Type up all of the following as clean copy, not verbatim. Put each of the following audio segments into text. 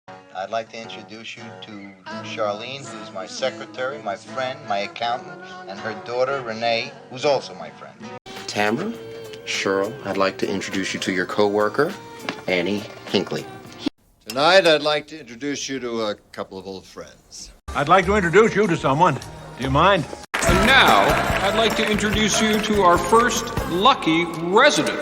I'd like to introduce you to Charlene, who's my secretary, my friend, my accountant, and her daughter, Renee, who's also my friend. Tamara, Cheryl, I'd like to introduce you to your co-worker, Annie Hinckley. Tonight, I'd like to introduce you to a couple of old friends. I'd like to introduce you to someone. Do you mind? And now, I'd like to introduce you to our first lucky resident.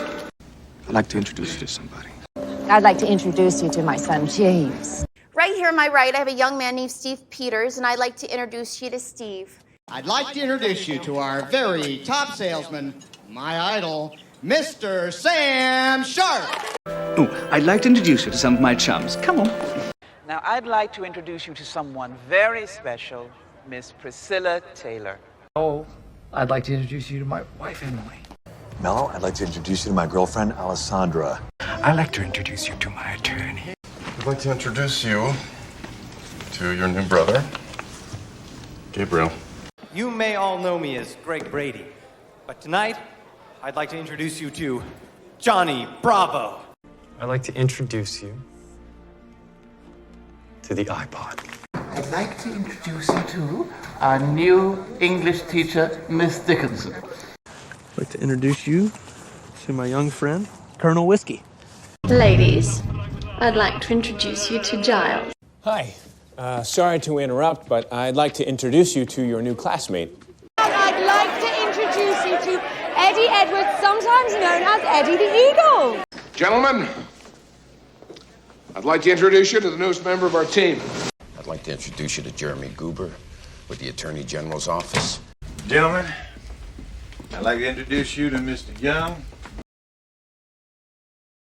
I'd like to introduce you to somebody. I'd like to introduce you to my son, James. Right here on my right, I have a young man named Steve Peters, and I'd like to introduce you to Steve. I'd like to introduce you to our very top salesman, my idol, Mr. Sam Sharp. Oh, I'd like to introduce you to some of my chums. Come on. Now, I'd like to introduce you to someone very special, Miss Priscilla Taylor. Oh, I'd like to introduce you to my wife, Emily. Mello, I'd like to introduce you to my girlfriend, Alessandra. I'd like to introduce you to my attorney. I'd like to introduce you to your new brother, Gabriel. You may all know me as Greg Brady, but tonight, I'd like to introduce you to Johnny Bravo. I'd like to introduce you to the iPod. I'd like to introduce you to our new English teacher, Miss Dickinson. I'd like to introduce you to my young friend, Colonel Whiskey. Ladies, I'd like to introduce you to Giles. Hi. Sorry to interrupt, but I'd like to introduce you to your new classmate. I'd like to introduce you to Eddie Edwards, sometimes known as Eddie the Eagle. Gentlemen, I'd like to introduce you to the newest member of our team. I'd like to introduce you to Jeremy Goober with the Attorney General's office. Gentlemen, I'd like to introduce you to Mr. Young,